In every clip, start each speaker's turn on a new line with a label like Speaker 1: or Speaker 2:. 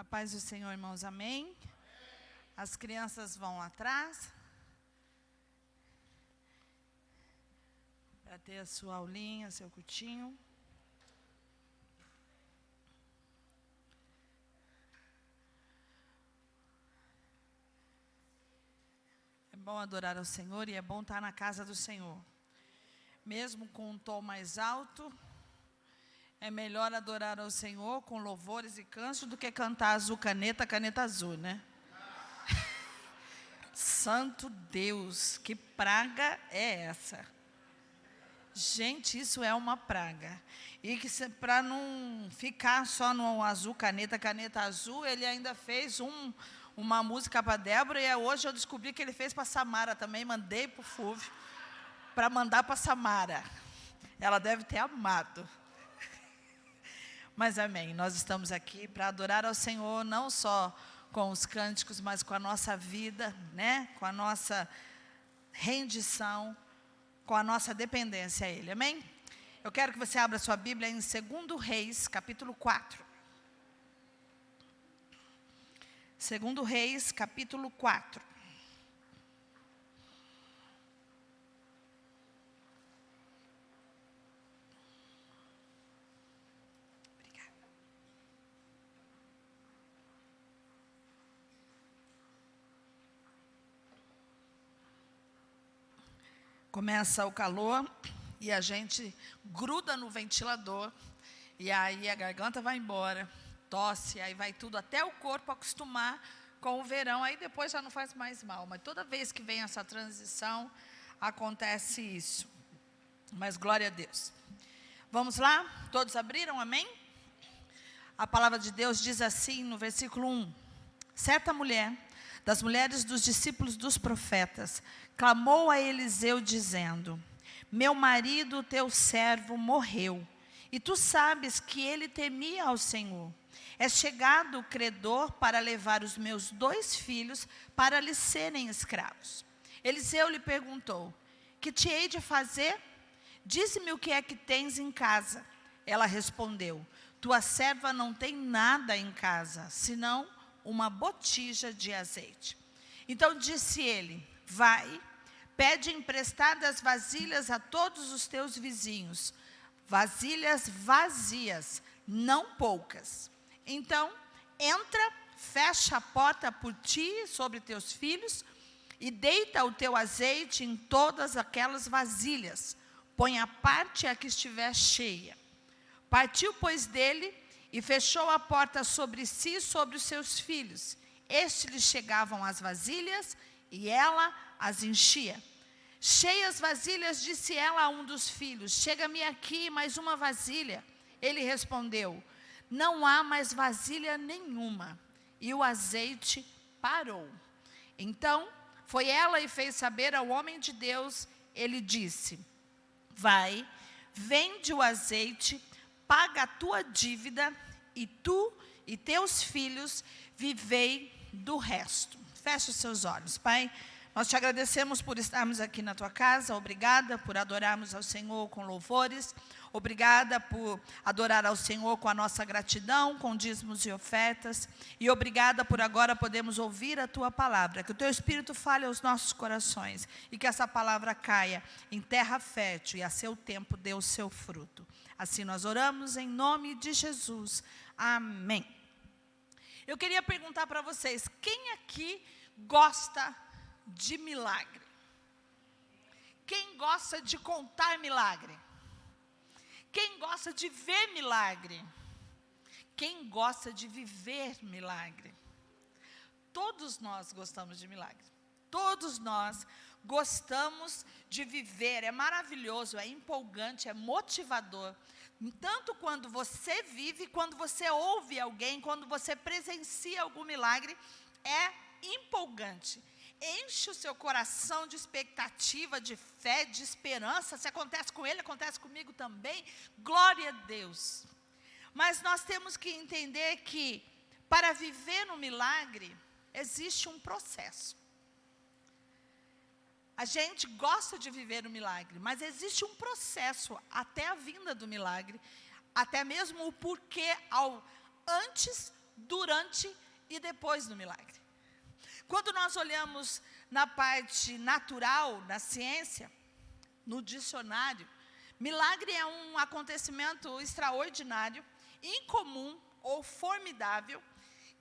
Speaker 1: A paz do Senhor, irmãos, amém? As crianças vão lá atrás para ter a sua aulinha, seu cultinho. É bom adorar ao Senhor e é bom estar na casa do Senhor. Mesmo com um tom mais alto, é melhor adorar ao Senhor com louvores e cantos do que cantar azul caneta, caneta azul, né? Santo Deus, que praga é essa? Gente, isso é uma praga. E que para não ficar só no azul caneta, caneta azul, ele ainda fez uma música para Débora, e hoje eu descobri que ele fez para Samara também, mandei para o Fúvio, para mandar para Samara. Ela deve ter amado. Mas amém, nós estamos aqui para adorar ao Senhor, não só com os cânticos, mas com a nossa vida, né? Com a nossa rendição, com a nossa dependência a Ele, amém? Eu quero que você abra sua Bíblia em 2 Reis, capítulo 4. 2 Reis, capítulo 4. Começa o calor e a gente gruda no ventilador e aí a garganta vai embora, tosse, aí vai tudo até o corpo acostumar com o verão, aí depois já não faz mais mal, mas toda vez que vem essa transição acontece isso, mas glória a Deus. Vamos lá? Todos abriram, amém? A palavra de Deus diz assim no versículo 1, certa mulher, das mulheres dos discípulos dos profetas, clamou a Eliseu dizendo, meu marido, teu servo, morreu, e tu sabes que ele temia ao Senhor. É chegado o credor para levar os meus 2 filhos para lhe serem escravos. Eliseu lhe perguntou, que te hei de fazer? Dize-me o que é que tens em casa. Ela respondeu, tua serva não tem nada em casa, senão uma botija de azeite. Então disse ele, vai, pede emprestadas vasilhas a todos os teus vizinhos, vasilhas vazias, não poucas. Então, entra, fecha a porta por ti e sobre teus filhos, e deita o teu azeite em todas aquelas vasilhas, põe a parte a que estiver cheia. Partiu, pois, dele, e fechou a porta sobre si e sobre os seus filhos. Estes lhe chegavam as vasilhas, e ela as enchia. Cheias vasilhas, disse ela a um dos filhos, chega-me aqui mais uma vasilha. Ele respondeu, não há mais vasilha nenhuma. E o azeite parou. Então, foi ela e fez saber ao homem de Deus, ele disse, vai, vende o azeite, paga a tua dívida, e tu e teus filhos vivei do resto. Feche os seus olhos, Pai. Nós te agradecemos por estarmos aqui na tua casa, obrigada por adorarmos ao Senhor com louvores, obrigada por adorar ao Senhor com a nossa gratidão, com dízimos e ofertas, e obrigada por agora podermos ouvir a tua palavra, que o teu Espírito fale aos nossos corações, e que essa palavra caia em terra fértil, e a seu tempo dê o seu fruto. Assim nós oramos em nome de Jesus, amém. Eu queria perguntar para vocês, quem aqui gosta de milagre? Quem gosta de contar milagre? Quem gosta de ver milagre? Quem gosta de viver milagre? Todos nós gostamos de milagre. Todos nós gostamos de viver. É maravilhoso, é empolgante, é motivador. Tanto quando você vive, quando você ouve alguém, quando você presencia algum milagre, é empolgante. Enche o seu coração de expectativa, de fé, de esperança. Se acontece com ele, acontece comigo também. Glória a Deus. Mas nós temos que entender que para viver no milagre, existe um processo. A gente gosta de viver o milagre, mas existe um processo até a vinda do milagre, até mesmo o porquê antes durante e depois do milagre. Quando nós olhamos na parte natural da ciência, no dicionário, milagre é um acontecimento extraordinário, incomum ou formidável,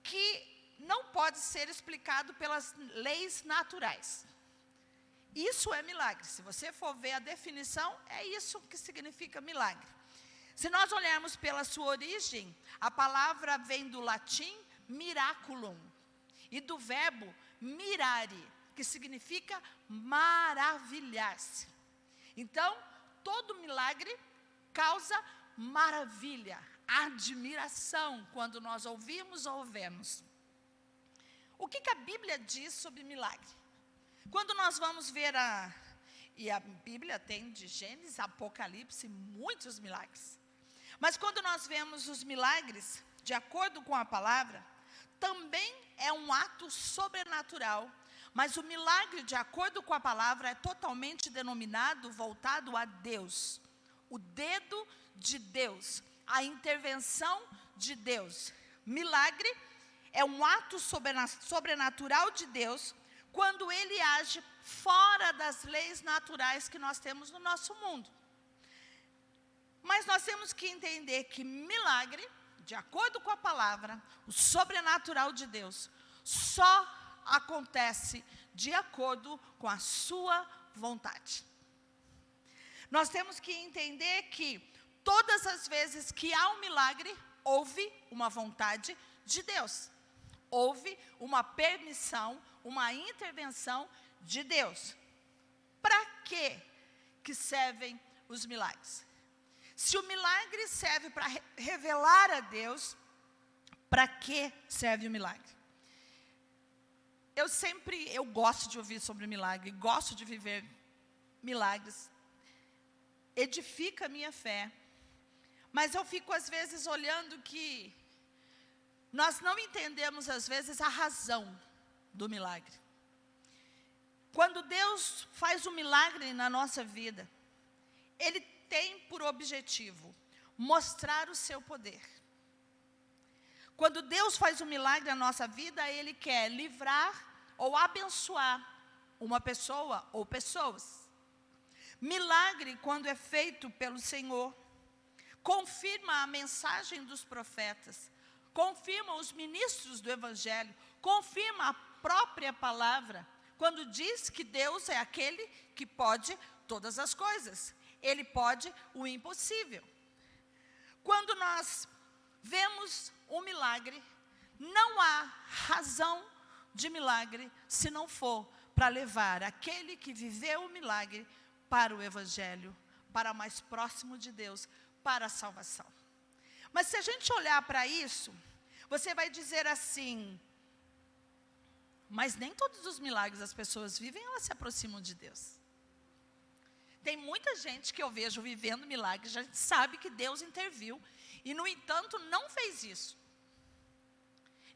Speaker 1: que não pode ser explicado pelas leis naturais. Isso é milagre. Se você for ver a definição, é isso que significa milagre. Se nós olharmos pela sua origem, a palavra vem do latim miraculum e do verbo mirare, que significa maravilhar-se. Então, todo milagre causa maravilha, admiração, quando nós ouvimos ou vemos. O que a Bíblia diz sobre milagre? Quando nós vamos ver e a Bíblia tem de Gênesis a Apocalipse muitos milagres. Mas quando nós vemos os milagres, de acordo com a palavra, também é um ato sobrenatural. Mas o milagre, de acordo com a palavra, é totalmente denominado, voltado a Deus. O dedo de Deus, a intervenção de Deus. Milagre é um ato sobrenatural de Deus, quando Ele age fora das leis naturais que nós temos no nosso mundo. Mas nós temos que entender que milagre, de acordo com a palavra, o sobrenatural de Deus, só acontece de acordo com a sua vontade. Nós temos que entender que todas as vezes que há um milagre, houve uma vontade de Deus. Houve uma permissão, uma intervenção de Deus. Para que servem os milagres? Se o milagre serve para revelar a Deus, para que serve o milagre? Eu gosto de ouvir sobre milagre, gosto de viver milagres, edifica a minha fé, mas eu fico às vezes olhando que nós não entendemos às vezes a razão do milagre. Quando Deus faz um milagre na nossa vida, Ele tem por objetivo mostrar o seu poder. Quando Deus faz um milagre na nossa vida, Ele quer livrar ou abençoar uma pessoa ou pessoas. Milagre, quando é feito pelo Senhor, confirma a mensagem dos profetas, confirma os ministros do Evangelho, confirma a própria palavra, quando diz que Deus é aquele que pode todas as coisas. Ele pode o impossível. Quando nós vemos um milagre, não há razão de milagre se não for para levar aquele que viveu o milagre para o Evangelho, para mais próximo de Deus, para a salvação. Mas se a gente olhar para isso, você vai dizer assim, mas nem todos os milagres as pessoas vivem, elas se aproximam de Deus. Tem muita gente que eu vejo vivendo milagres, já sabe que Deus interviu, e no entanto não fez isso.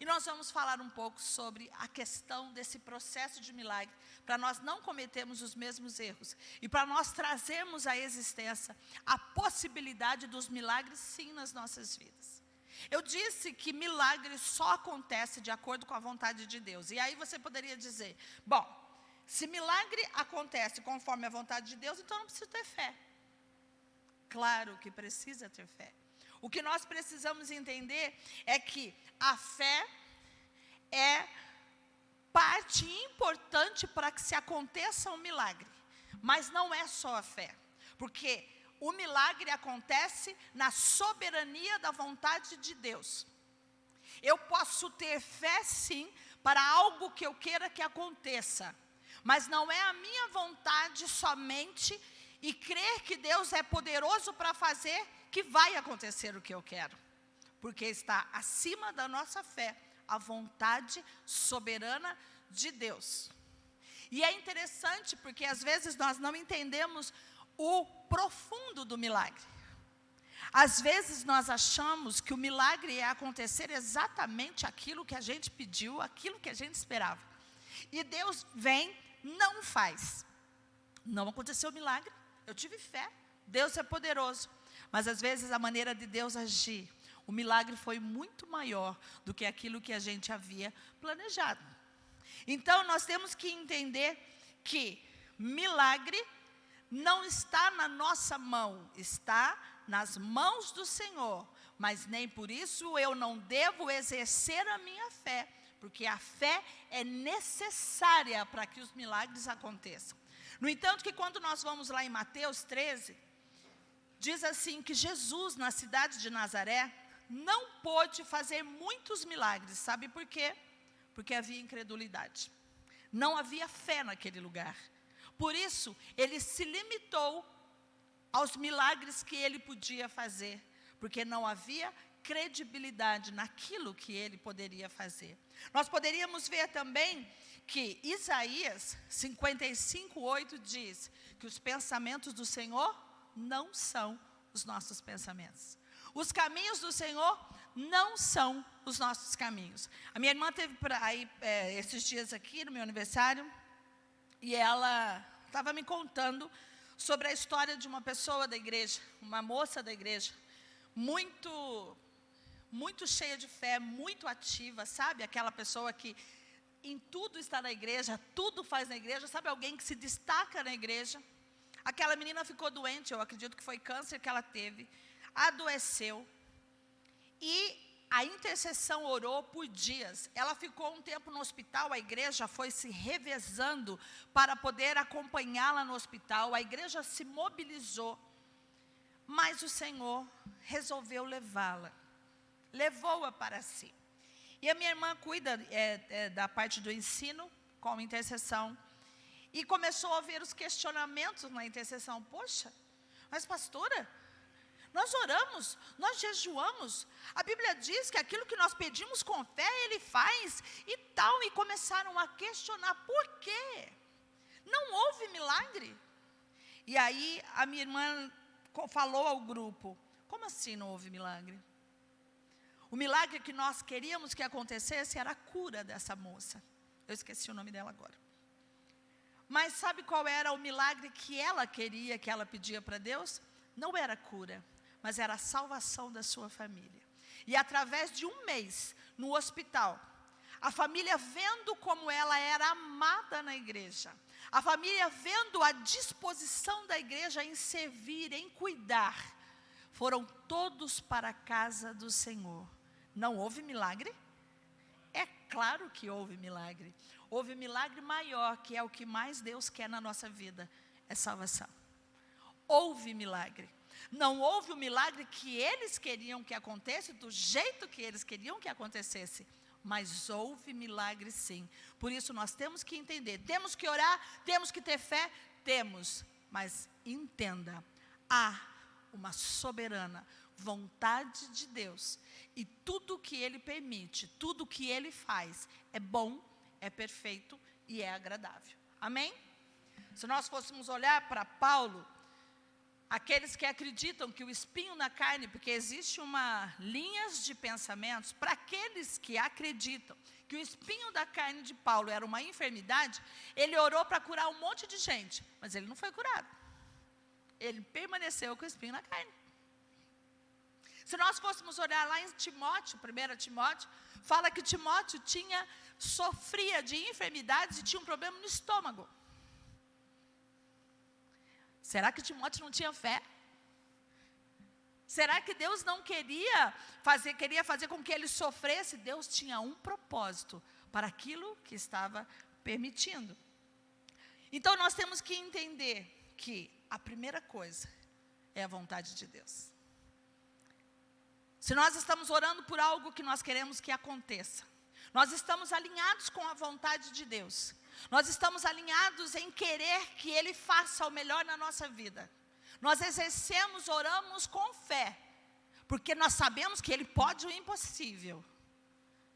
Speaker 1: E nós vamos falar um pouco sobre a questão desse processo de milagre, para nós não cometermos os mesmos erros, e para nós trazermos à existência a possibilidade dos milagres sim nas nossas vidas. Eu disse que milagre só acontece de acordo com a vontade de Deus, e aí você poderia dizer, bom, se milagre acontece conforme a vontade de Deus, então não precisa ter fé. Claro que precisa ter fé. O que nós precisamos entender é que a fé é parte importante para que se aconteça um milagre. Mas não é só a fé. Porque o milagre acontece na soberania da vontade de Deus. Eu posso ter fé sim para algo que eu queira que aconteça. Mas não é a minha vontade somente e crer que Deus é poderoso para fazer que vai acontecer o que eu quero. Porque está acima da nossa fé a vontade soberana de Deus. E é interessante porque às vezes nós não entendemos o profundo do milagre. Às vezes nós achamos que o milagre é acontecer exatamente aquilo que a gente pediu, aquilo que a gente esperava. E Deus vem, não faz. Não aconteceu o milagre, eu tive fé, Deus é poderoso. Mas às vezes a maneira de Deus agir, o milagre foi muito maior do que aquilo que a gente havia planejado. Então, nós temos que entender que milagre não está na nossa mão, está nas mãos do Senhor. Mas nem por isso eu não devo exercer a minha fé, porque a fé é necessária para que os milagres aconteçam. No entanto, que quando nós vamos lá em Mateus 13, diz assim que Jesus, na cidade de Nazaré, não pôde fazer muitos milagres. Sabe por quê? Porque havia incredulidade. Não havia fé naquele lugar. Por isso, ele se limitou aos milagres que ele podia fazer, porque não havia credibilidade naquilo que ele poderia fazer. Nós poderíamos ver também que Isaías 55:8 diz que os pensamentos do Senhor não são os nossos pensamentos. Os caminhos do Senhor não são os nossos caminhos. A minha irmã teve esses dias aqui no meu aniversário, e ela estava me contando sobre a história de uma pessoa da igreja, uma moça da igreja, muito cheia de fé, muito ativa, sabe? Aquela pessoa que em tudo está na igreja, tudo faz na igreja, sabe? Alguém que se destaca na igreja. Aquela menina ficou doente, eu acredito que foi câncer que ela teve, adoeceu, e a intercessão orou por dias. Ela ficou um tempo no hospital, a igreja foi se revezando para poder acompanhá-la no hospital, a igreja se mobilizou, mas o Senhor resolveu levá-la, levou-a para si. E a minha irmã cuida da parte do ensino, com intercessão, e começou a ver os questionamentos na intercessão. Poxa, mas pastora, nós oramos, nós jejuamos, a Bíblia diz que aquilo que nós pedimos com fé, Ele faz e tal. E começaram a questionar, por quê? Não houve milagre? E aí a minha irmã falou ao grupo, como assim não houve milagre? O milagre que nós queríamos que acontecesse era a cura dessa moça. Eu esqueci o nome dela agora. Mas sabe qual era o milagre que ela queria, que ela pedia para Deus? Não era cura, mas era a salvação da sua família. E através de um mês, no hospital, a família vendo como ela era amada na igreja, a família vendo a disposição da igreja em servir, em cuidar, foram todos para a casa do Senhor. Não houve milagre? É claro que houve milagre. Houve milagre maior, que é o que mais Deus quer na nossa vida, é salvação. Houve milagre. Não houve o milagre que eles queriam que acontecesse, do jeito que eles queriam que acontecesse, mas houve milagre sim. Por isso nós temos que entender, temos que orar, temos que ter fé, temos, mas entenda, há uma soberana vontade de Deus, e tudo que Ele permite, tudo que Ele faz, é bom, é perfeito e é agradável. Amém? Se nós fôssemos olhar para Paulo, aqueles que acreditam que o espinho na carne, porque existe uma linhas de pensamentos, para aqueles que acreditam que o espinho da carne de Paulo era uma enfermidade, ele orou para curar um monte de gente, mas ele não foi curado. Ele permaneceu com o espinho na carne. Se nós fôssemos olhar lá em Timóteo, 1 Timóteo, fala que Timóteo sofria de enfermidades e tinha um problema no estômago. Será que Timóteo não tinha fé? Será que Deus não queria fazer com que ele sofresse? Deus tinha um propósito para aquilo que estava permitindo. Então nós temos que entender que a primeira coisa é a vontade de Deus. Se nós estamos orando por algo que nós queremos que aconteça, nós estamos alinhados com a vontade de Deus. Nós estamos alinhados em querer que Ele faça o melhor na nossa vida. Nós exercemos, oramos com fé, porque nós sabemos que Ele pode o impossível.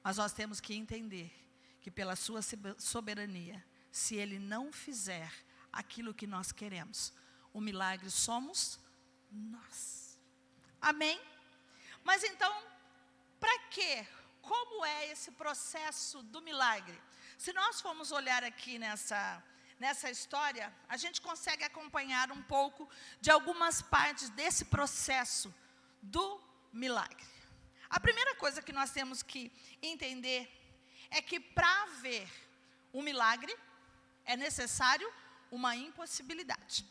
Speaker 1: Mas nós temos que entender que pela sua soberania, se Ele não fizer aquilo que nós queremos, o milagre somos nós. Amém? Mas então, para quê? Como é esse processo do milagre? Se nós formos olhar aqui nessa história, a gente consegue acompanhar um pouco de algumas partes desse processo do milagre. A primeira coisa que nós temos que entender é que para haver um milagre, é necessário uma impossibilidade.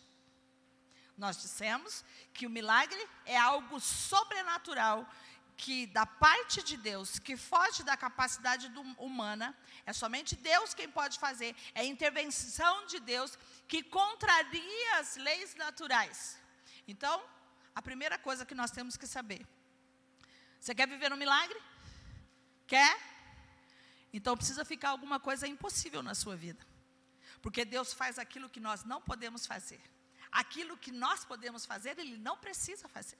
Speaker 1: Nós dissemos que o milagre é algo sobrenatural, que da parte de Deus, que foge da capacidade humana, é somente Deus quem pode fazer, é a intervenção de Deus que contraria as leis naturais. Então, a primeira coisa que nós temos que saber, você quer viver um milagre? Quer? Então precisa ficar alguma coisa impossível na sua vida. Porque Deus faz aquilo que nós não podemos fazer. Aquilo que nós podemos fazer, Ele não precisa fazer.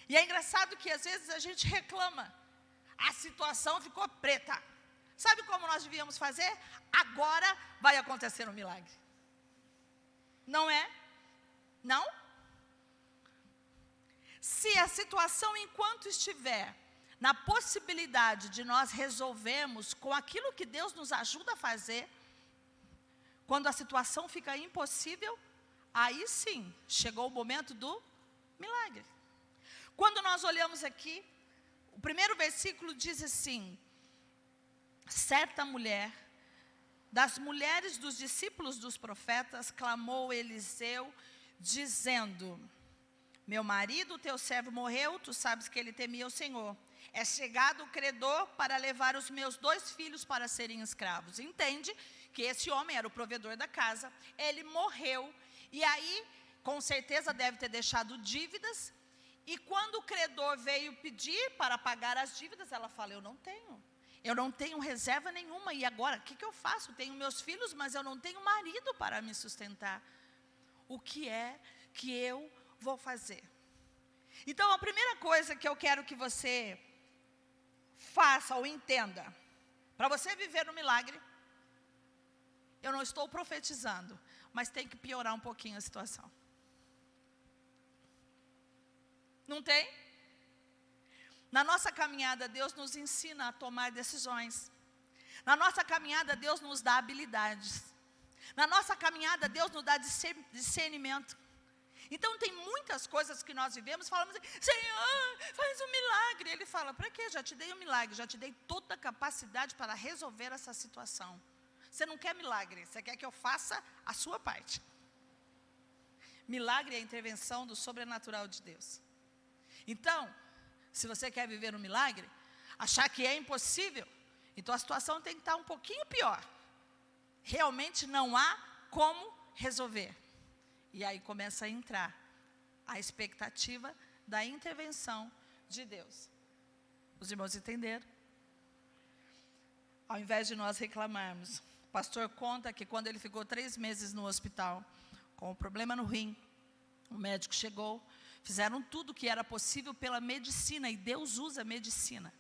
Speaker 1: E é engraçado que às vezes a gente reclama. A situação ficou preta. Sabe como nós devíamos fazer? Agora vai acontecer um milagre. Não é? Não? Se a situação, enquanto estiver na possibilidade de nós resolvermos com aquilo que Deus nos ajuda a fazer, quando a situação fica impossível, aí sim, chegou o momento do milagre. Quando nós olhamos aqui, o primeiro versículo diz assim: certa mulher, das mulheres dos discípulos dos profetas, clamou Eliseu, dizendo: meu marido, teu servo, morreu, tu sabes que ele temia o Senhor. É chegado o credor para levar os meus 2 filhos para serem escravos. Entende que esse homem era o provedor da casa, ele morreu, e aí, com certeza deve ter deixado dívidas, e quando o credor veio pedir para pagar as dívidas, ela fala: eu não tenho reserva nenhuma, e agora, o que eu faço? Tenho meus filhos, mas eu não tenho marido para me sustentar. O que é que eu vou fazer? Então, a primeira coisa que eu quero que você faça ou entenda, para você viver no milagre, eu não estou profetizando, mas tem que piorar um pouquinho a situação. Não tem? Na nossa caminhada, Deus nos ensina a tomar decisões. Na nossa caminhada, Deus nos dá habilidades. Na nossa caminhada, Deus nos dá discernimento. Então, tem muitas coisas que nós vivemos, falamos assim: Senhor, faz um milagre. Ele fala: para quê? Já te dei um milagre, já te dei toda a capacidade para resolver essa situação. Você não quer milagre, você quer que eu faça a sua parte. Milagre é a intervenção do sobrenatural de Deus. Então, se você quer viver um milagre, achar que é impossível, então a situação tem que estar um pouquinho pior. Realmente não há como resolver. E aí começa a entrar a expectativa da intervenção de Deus. Os irmãos entenderam? Ao invés de nós reclamarmos, o pastor conta que quando ele ficou 3 meses no hospital, com um problema no rim, o médico chegou, fizeram tudo o que era possível pela medicina, e Deus usa a medicina.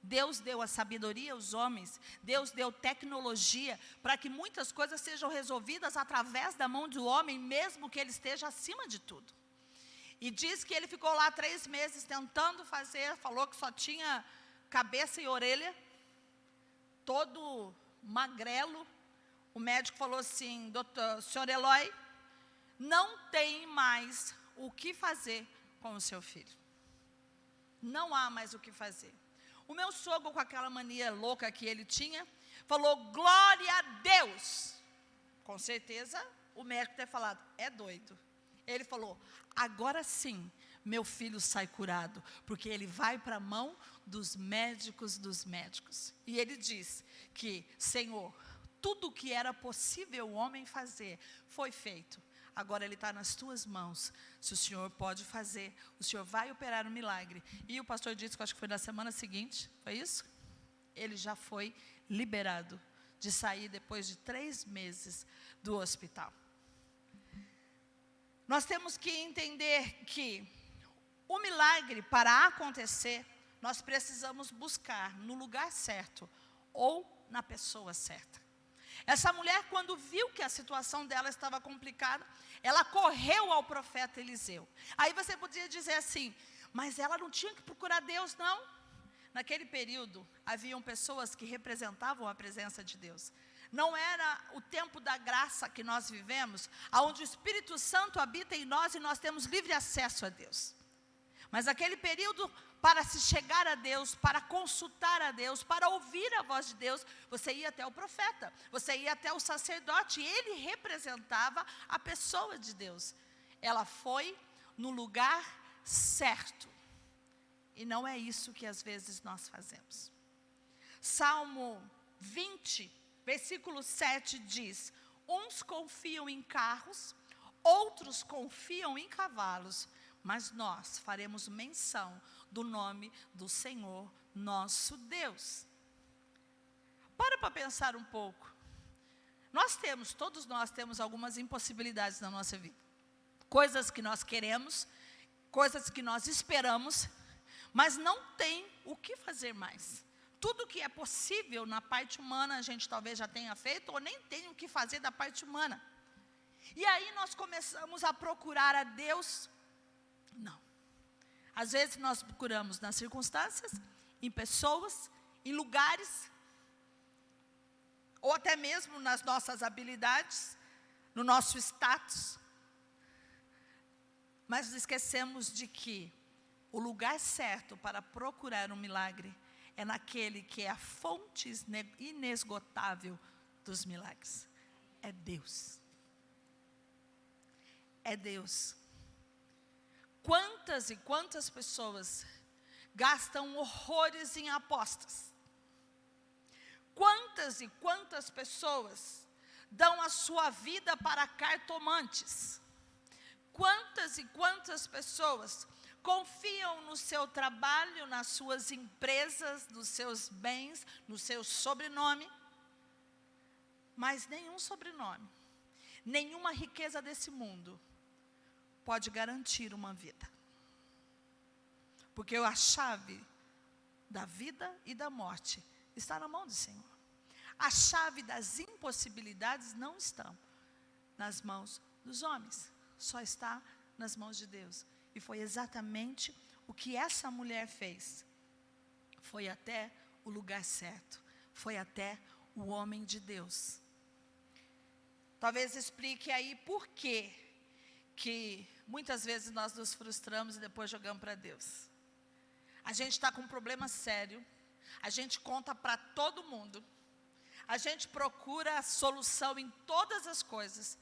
Speaker 1: Deus deu a sabedoria aos homens, Deus deu tecnologia para que muitas coisas sejam resolvidas através da mão do homem, mesmo que ele esteja acima de tudo. E diz que ele ficou lá 3 meses tentando fazer, falou que só tinha cabeça e orelha, todo magrelo. O médico falou assim: doutor, senhor Eloy, não tem mais o que fazer com o seu filho. Não há mais o que fazer. O meu sogro, com aquela mania louca que ele tinha, falou: glória a Deus. Com certeza, o médico ter falado: é doido. Ele falou: agora sim, meu filho sai curado, porque ele vai para a mão dos médicos dos médicos. E ele diz que: Senhor, tudo o que era possível o homem fazer, foi feito. Agora ele está nas tuas mãos. Se o Senhor pode fazer, o Senhor vai operar um milagre. E o pastor disse, que acho que foi na semana seguinte, foi isso? Ele já foi liberado de sair depois de 3 meses do hospital. Nós temos que entender que o milagre, para acontecer, nós precisamos buscar no lugar certo ou na pessoa certa. Essa mulher, quando viu que a situação dela estava complicada, ela correu ao profeta Eliseu. Aí você podia dizer assim: mas ela não tinha que procurar Deus, não? Naquele período, haviam pessoas que representavam a presença de Deus. Não era o tempo da graça que nós vivemos, onde o Espírito Santo habita em nós e nós temos livre acesso a Deus. Mas aquele período, para se chegar a Deus, para consultar a Deus, para ouvir a voz de Deus, você ia até o profeta, você ia até o sacerdote, e ele representava a pessoa de Deus. Ela foi no lugar certo. E não é isso que às vezes nós fazemos. Salmo 20, versículo 7 diz: uns confiam em carros, outros confiam em cavalos, mas nós faremos menção do nome do Senhor nosso Deus. Para pensar um pouco. Todos nós temos algumas impossibilidades na nossa vida. Coisas que nós queremos, coisas que nós esperamos, mas não tem o que fazer mais. Tudo que é possível na parte humana, a gente talvez já tenha feito, ou nem tenha o que fazer da parte humana. E aí nós começamos a procurar a Deus. Não. Às vezes nós procuramos nas circunstâncias, em pessoas, em lugares, ou até mesmo nas nossas habilidades, no nosso status. Mas esquecemos de que o lugar certo para procurar um milagre é naquele que é a fonte inesgotável dos milagres. É Deus. É Deus. Quantas e quantas pessoas gastam horrores em apostas? Quantas e quantas pessoas dão a sua vida para cartomantes? Quantas e quantas pessoas confiam no seu trabalho, nas suas empresas, nos seus bens, no seu sobrenome? Mas nenhum sobrenome, nenhuma riqueza desse mundo pode garantir uma vida. Porque a chave da vida e da morte está na mão do Senhor. A chave das impossibilidades não está nas mãos dos homens, só está nas mãos de Deus. E foi exatamente o que essa mulher fez. Foi até o lugar certo, foi até o homem de Deus. Talvez explique aí por quê que muitas vezes nós nos frustramos e depois jogamos para Deus. A gente está com um problema sério, a gente conta para todo mundo, a gente procura a solução em todas as coisas,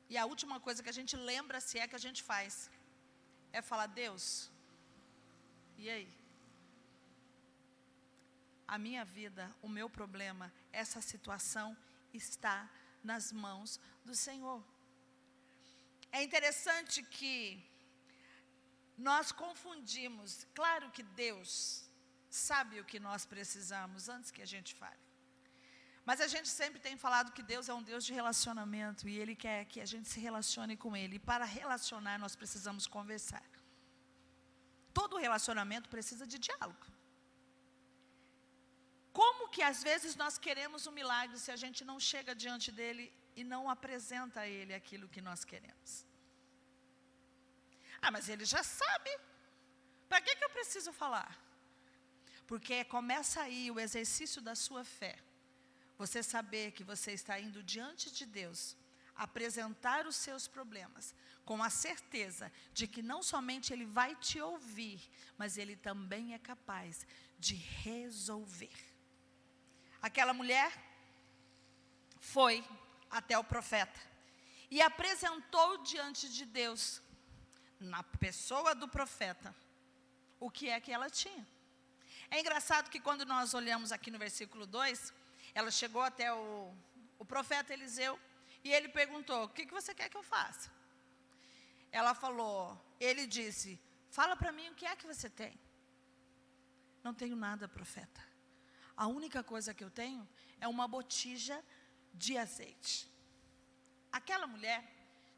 Speaker 1: e a última coisa que a gente lembra, se é que a gente faz, é falar: Deus, e aí? A minha vida, o meu problema, essa situação está nas mãos do Senhor. É interessante que nós confundimos. Claro que Deus sabe o que nós precisamos antes que a gente fale. Mas a gente sempre tem falado que Deus é um Deus de relacionamento e Ele quer que a gente se relacione com Ele. E para relacionar nós precisamos conversar. Todo relacionamento precisa de diálogo. Como que às vezes nós queremos um milagre se a gente não chega diante dEle e não apresenta a Ele aquilo que nós queremos? Ah, mas Ele já sabe. Para que eu preciso falar? Porque começa aí o exercício da sua fé. Você saber que você está indo diante de Deus, apresentar os seus problemas, com a certeza de que não somente Ele vai te ouvir, mas Ele também é capaz de resolver. Aquela mulher foi até o profeta e apresentou diante de Deus, na pessoa do profeta, o que é que ela tinha. É engraçado que quando nós olhamos aqui no versículo 2, ela chegou até o profeta Eliseu e ele perguntou: o que você quer que eu faça? Ela falou, ele disse: fala para mim o que é que você tem. Não tenho nada, profeta. A única coisa que eu tenho é uma botija de azeite. Aquela mulher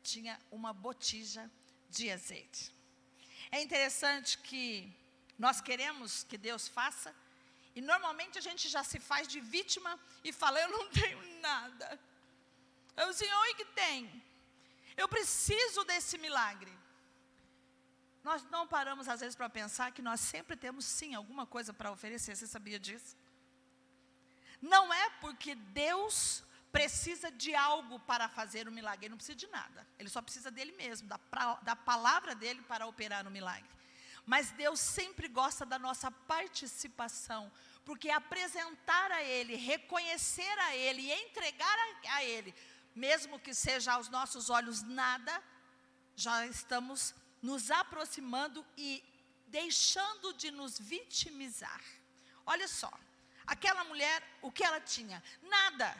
Speaker 1: tinha uma botija de azeite. É interessante que nós queremos que Deus faça, e normalmente a gente já se faz de vítima e fala: eu não tenho nada. É o Senhor que tem. Eu preciso desse milagre. Nós não paramos às vezes para pensar que nós sempre temos sim alguma coisa para oferecer. Você sabia disso? Não é porque Deus precisa de algo para fazer o milagre. Ele não precisa de nada. Ele só precisa dele mesmo, da palavra dele para operar o milagre. Mas Deus sempre gosta da nossa participação, porque apresentar a Ele, reconhecer a Ele e entregar a Ele, mesmo que seja aos nossos olhos nada, já estamos nos aproximando e deixando de nos vitimizar. Olha só, aquela mulher, o que ela tinha? Nada.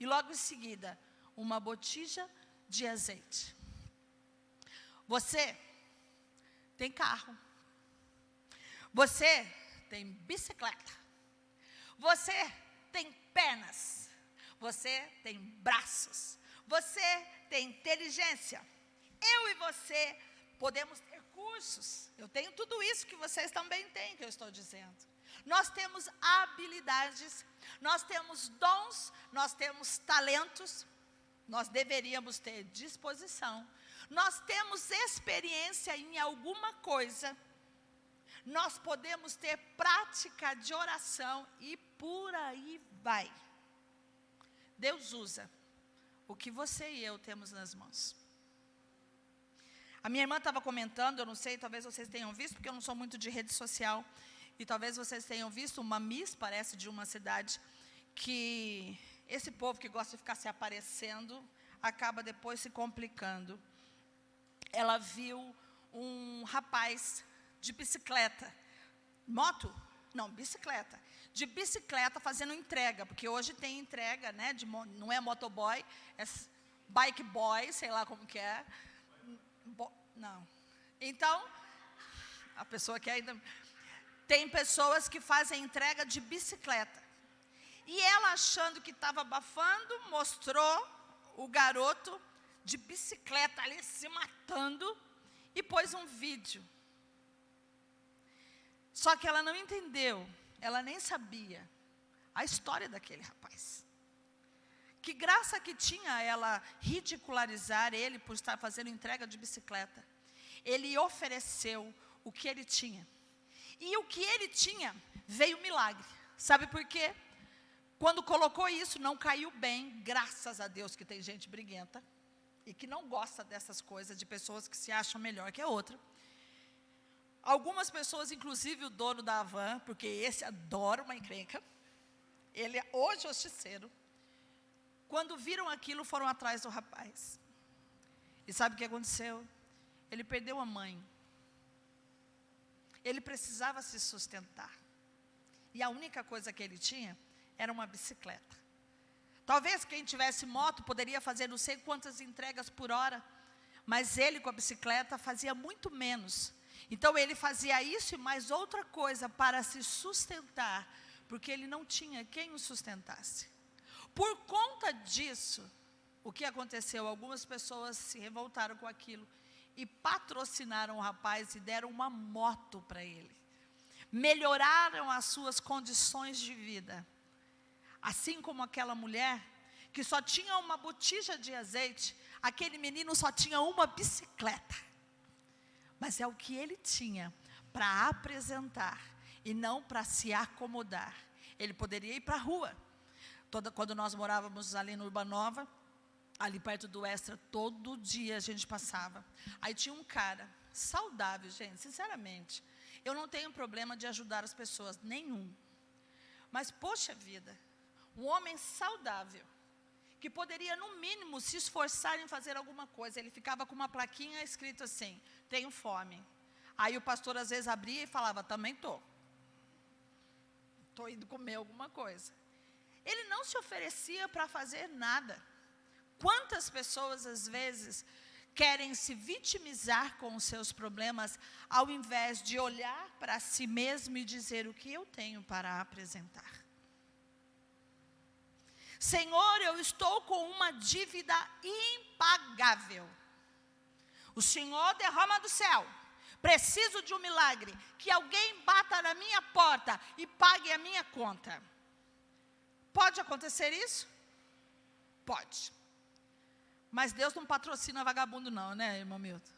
Speaker 1: E logo em seguida, uma botija de azeite. Você tem carro. Você tem bicicleta. Você tem pernas. Você tem braços. Você tem inteligência. Eu e você podemos ter cursos. Eu tenho tudo isso que vocês também têm, que eu estou dizendo. Nós temos habilidades, nós temos dons, nós temos talentos, nós deveríamos ter disposição, nós temos experiência em alguma coisa, nós podemos ter prática de oração e por aí vai. Deus usa o que você e eu temos nas mãos. A minha irmã estava comentando, eu não sei, talvez vocês tenham visto, porque eu não sou muito de rede social, e talvez vocês tenham visto uma Miss, parece, de uma cidade, que esse povo que gosta de ficar se aparecendo, acaba depois se complicando. Ela viu um rapaz de bicicleta, moto? Não, bicicleta. De bicicleta fazendo entrega, porque hoje tem entrega, né, não é motoboy, é bike boy, sei lá como que é. Não. Então, a pessoa que ainda... Tem pessoas que fazem entrega de bicicleta. E ela, achando que estava abafando, mostrou o garoto de bicicleta ali se matando e pôs um vídeo. Só que ela não entendeu, ela nem sabia a história daquele rapaz. Que graça que tinha ela ridicularizar ele por estar fazendo entrega de bicicleta. Ele ofereceu o que ele tinha. E o que ele tinha, veio milagre. Sabe por quê? Quando colocou isso, não caiu bem, graças a Deus que tem gente briguenta, e que não gosta dessas coisas, de pessoas que se acham melhor que a outra. Algumas pessoas, inclusive o dono da van, porque esse adora uma encrenca, ele é o justiceiro, quando viram aquilo, foram atrás do rapaz. E sabe o que aconteceu? Ele perdeu a mãe. Ele precisava se sustentar. E a única coisa que ele tinha era uma bicicleta. Talvez quem tivesse moto poderia fazer não sei quantas entregas por hora, mas ele com a bicicleta fazia muito menos. Então ele fazia isso e mais outra coisa para se sustentar, porque ele não tinha quem o sustentasse. Por conta disso, o que aconteceu? Algumas pessoas se revoltaram com aquilo e patrocinaram o rapaz e deram uma moto para ele. Melhoraram as suas condições de vida. Assim como aquela mulher que só tinha uma botija de azeite, aquele menino só tinha uma bicicleta. Mas é o que ele tinha para apresentar e não para se acomodar. Ele poderia ir para a rua. Quando nós morávamos ali no Urbanova, ali perto do Extra, todo dia a gente passava. Aí tinha um cara, saudável, gente, sinceramente. Eu não tenho problema de ajudar as pessoas, nenhum. Mas, poxa vida, um homem saudável, que poderia, no mínimo, se esforçar em fazer alguma coisa. Ele ficava com uma plaquinha escrito assim, tenho fome. Aí o pastor, às vezes, abria e falava, também estou indo comer alguma coisa. Ele não se oferecia para fazer nada. Quantas pessoas, às vezes, querem se vitimizar com os seus problemas, ao invés de olhar para si mesmo e dizer o que eu tenho para apresentar. Senhor, eu estou com uma dívida impagável. O Senhor derrama do céu. Preciso de um milagre. Que alguém bata na minha porta e pague a minha conta. Pode acontecer isso? Pode. Mas Deus não patrocina vagabundo não, né, irmão Milton?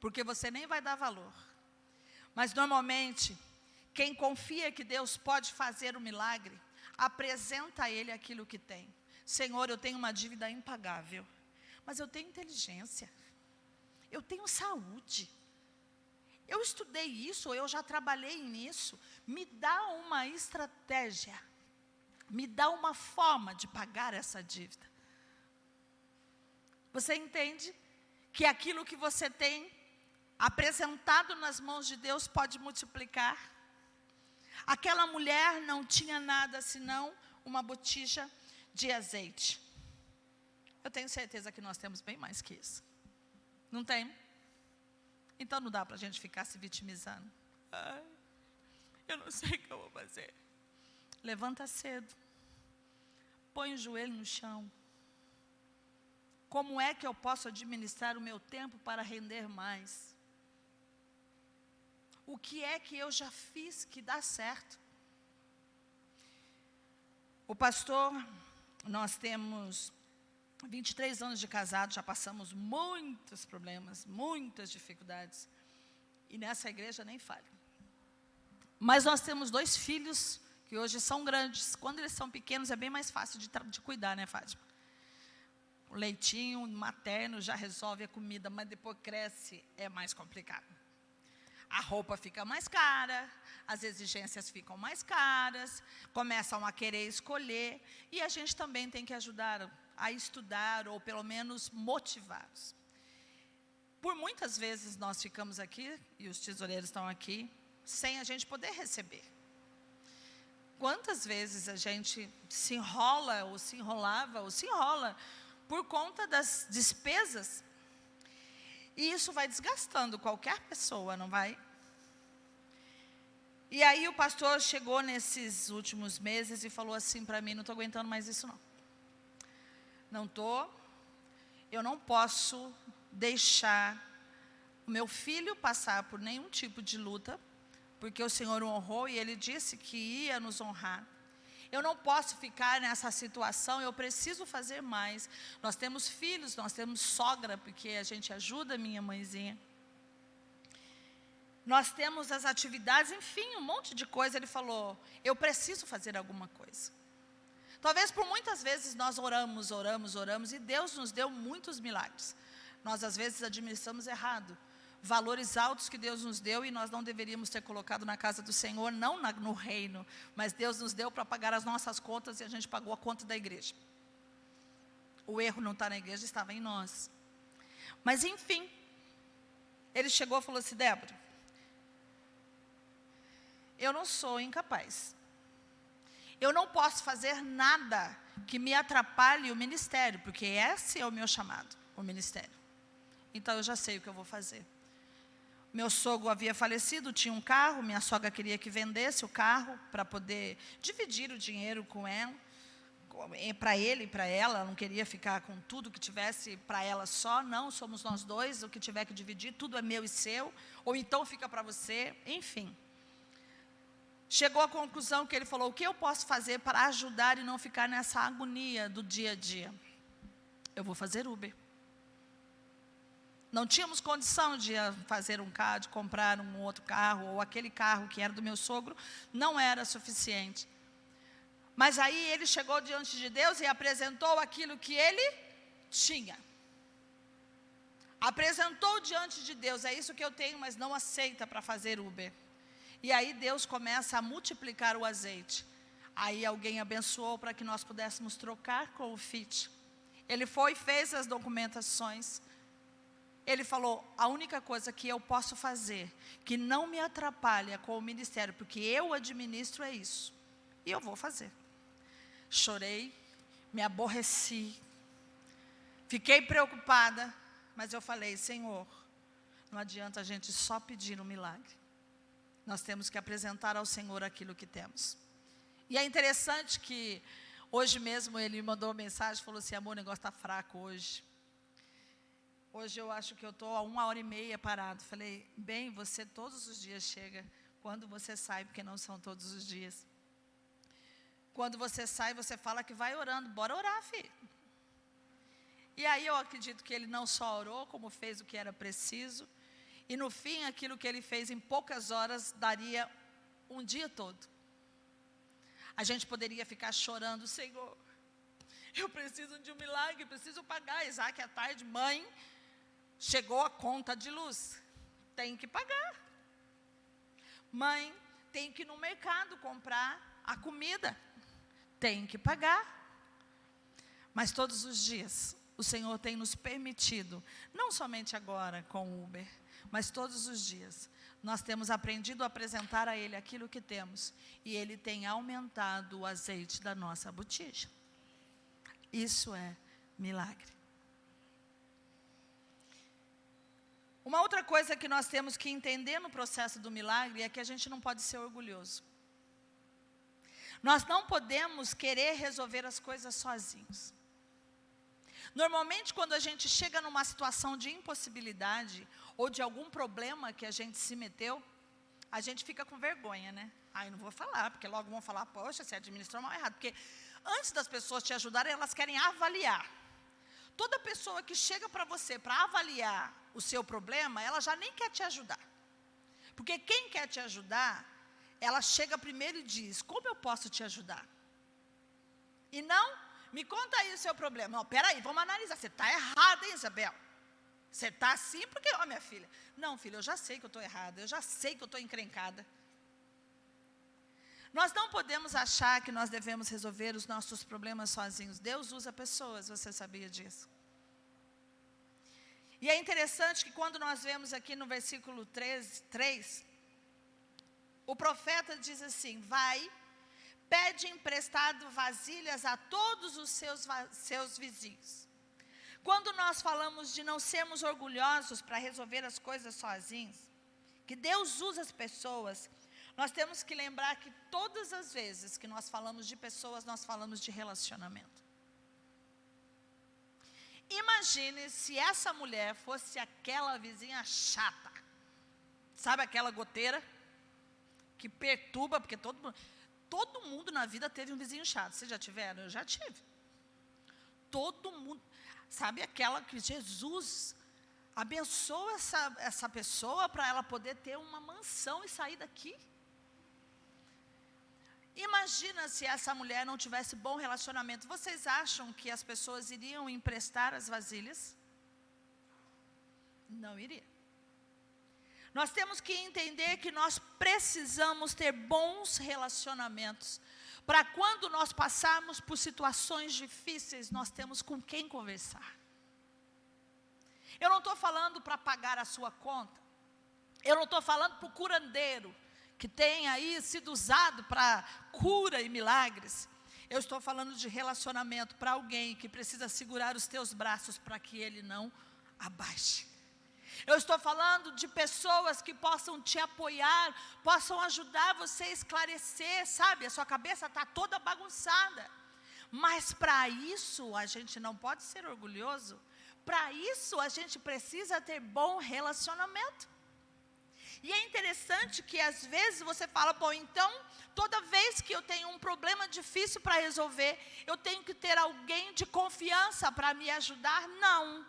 Speaker 1: Porque você nem vai dar valor. Mas normalmente, quem confia que Deus pode fazer um milagre, apresenta a Ele aquilo que tem. Senhor, eu tenho uma dívida impagável, mas eu tenho inteligência, eu tenho saúde, eu estudei isso, eu já trabalhei nisso. Me dá uma estratégia, me dá uma forma de pagar essa dívida. Você entende que aquilo que você tem apresentado nas mãos de Deus pode multiplicar? Aquela mulher não tinha nada senão uma botija de azeite. Eu tenho certeza que nós temos bem mais que isso. Não tem? Então não dá para a gente ficar se vitimizando. Ai, eu não sei o que eu vou fazer. Levanta cedo. Põe o joelho no chão. Como é que eu posso administrar o meu tempo para render mais? O que é que eu já fiz que dá certo? O pastor, nós temos 23 anos de casado, já passamos muitos problemas, muitas dificuldades. E nessa igreja nem fale. Mas nós temos 2 filhos que hoje são grandes. Quando eles são pequenos é bem mais fácil de cuidar, né, Fátima? O leitinho materno já resolve a comida, mas depois cresce, é mais complicado. A roupa fica mais cara, as exigências ficam mais caras, começam a querer escolher, e a gente também tem que ajudar a estudar, ou pelo menos motivá-los. Por muitas vezes nós ficamos aqui, e os tesoureiros estão aqui, sem a gente poder receber. Quantas vezes a gente se enrola, ou se enrolava, ou se enrola, por conta das despesas, e isso vai desgastando qualquer pessoa, não vai? E aí o pastor chegou nesses últimos meses e falou assim para mim, não estou aguentando mais isso não. Não estou, eu não posso deixar o meu filho passar por nenhum tipo de luta, porque o Senhor o honrou e Ele disse que ia nos honrar. Eu não posso ficar nessa situação, eu preciso fazer mais. Nós temos filhos, nós temos sogra, porque a gente ajuda a minha mãezinha. Nós temos as atividades, enfim, um monte de coisa. Ele falou, eu preciso fazer alguma coisa. Talvez por muitas vezes nós oramos, e Deus nos deu muitos milagres. Nós às vezes administramos errado. Valores altos que Deus nos deu e nós não deveríamos ter colocado na casa do Senhor, não no reino, mas Deus nos deu para pagar as nossas contas e a gente pagou a conta da igreja. O erro não está na igreja, estava em nós. Mas enfim, ele chegou e falou assim, Débora, eu não sou incapaz. Eu não posso fazer nada que me atrapalhe o ministério, porque esse é o meu chamado, o ministério. Então eu já sei o que eu vou fazer. Meu sogro havia falecido, tinha um carro, minha sogra queria que vendesse o carro para poder dividir o dinheiro com ela, para ele e para ela, não queria ficar com tudo que tivesse para ela só, não, somos nós dois, o que tiver que dividir, tudo é meu e seu, ou então fica para você, enfim. Chegou à conclusão que ele falou, o que eu posso fazer para ajudar e não ficar nessa agonia do dia a dia? Eu vou fazer Uber. Não tínhamos condição de fazer um carro, de comprar um outro carro, ou aquele carro que era do meu sogro, não era suficiente. Mas aí ele chegou diante de Deus e apresentou aquilo que ele tinha. Apresentou diante de Deus, é isso que eu tenho, mas não aceita para fazer Uber. E aí Deus começa a multiplicar o azeite. Aí alguém abençoou para que nós pudéssemos trocar com o Fit. Ele foi e fez as documentações. Ele falou, a única coisa que eu posso fazer, que não me atrapalha com o ministério, porque eu administro é isso. E eu vou fazer. Chorei, me aborreci, fiquei preocupada, mas eu falei, Senhor, não adianta a gente só pedir um milagre. Nós temos que apresentar ao Senhor aquilo que temos. E é interessante que, hoje mesmo ele me mandou uma mensagem, falou assim, amor, o negócio está fraco hoje. Hoje eu acho que eu estou há 1h30 parado. Falei, bem, você todos os dias chega. Quando você sai, porque não são todos os dias. Quando você sai, você fala que vai orando. Bora orar, filho. E aí eu acredito que ele não só orou, como fez o que era preciso. E no fim, aquilo que ele fez em poucas horas, daria um dia todo. A gente poderia ficar chorando, Senhor, eu preciso de um milagre, preciso pagar. Isaac, à tarde, mãe, chegou a conta de luz, tem que pagar. Mãe tem que ir no mercado comprar a comida, tem que pagar. Mas todos os dias, o Senhor tem nos permitido, não somente agora com o Uber, mas todos os dias, nós temos aprendido a apresentar a Ele aquilo que temos, e Ele tem aumentado o azeite da nossa botija. Isso é milagre. Uma outra coisa que nós temos que entender no processo do milagre é que a gente não pode ser orgulhoso. Nós não podemos querer resolver as coisas sozinhos. Normalmente, quando a gente chega numa situação de impossibilidade, ou de algum problema que a gente se meteu, a gente fica com vergonha, né? Eu não vou falar, porque logo vão falar, poxa, você administrou mal errado. Porque antes das pessoas te ajudarem, elas querem avaliar. Toda pessoa que chega para você para avaliar o seu problema, ela já nem quer te ajudar. Porque quem quer te ajudar, ela chega primeiro e diz, como eu posso te ajudar? E não, me conta aí o seu problema. Não, peraí, vamos analisar. Você está errada, hein, Isabel? Você está assim porque, minha filha. Não, filha, eu já sei que eu estou errada, eu já sei que eu estou encrencada. Nós não podemos achar que nós devemos resolver os nossos problemas sozinhos. Deus usa pessoas, você sabia disso? E é interessante que quando nós vemos aqui no versículo 3, o profeta diz assim, vai, pede emprestado vasilhas a todos os seus vizinhos. Quando nós falamos de não sermos orgulhosos para resolver as coisas sozinhos, que Deus usa as pessoas, nós temos que lembrar que todas as vezes que nós falamos de pessoas, nós falamos de relacionamento. Imagine se essa mulher fosse aquela vizinha chata. Sabe aquela goteira que perturba, porque todo mundo na vida teve um vizinho chato. Vocês já tiveram? Eu já tive. Todo mundo. Sabe aquela que Jesus abençoa essa pessoa para ela poder ter uma mansão e sair daqui? Imagina se essa mulher não tivesse bom relacionamento. Vocês acham que as pessoas iriam emprestar as vasilhas? Não iria. Nós temos que entender que nós precisamos ter bons relacionamentos, para quando nós passarmos por situações difíceis, nós temos com quem conversar. Eu não estou falando para pagar a sua conta, eu não estou falando para o curandeiro, que tem aí sido usado para cura e milagres. Eu estou falando de relacionamento para alguém que precisa segurar os teus braços para que ele não abaixe. Eu estou falando de pessoas que possam te apoiar, possam ajudar você a esclarecer, sabe? A sua cabeça está toda bagunçada. Mas para isso a gente não pode ser orgulhoso. Para isso a gente precisa ter bom relacionamento. E é interessante que às vezes você fala, bom, então, toda vez que eu tenho um problema difícil para resolver, eu tenho que ter alguém de confiança para me ajudar? Não.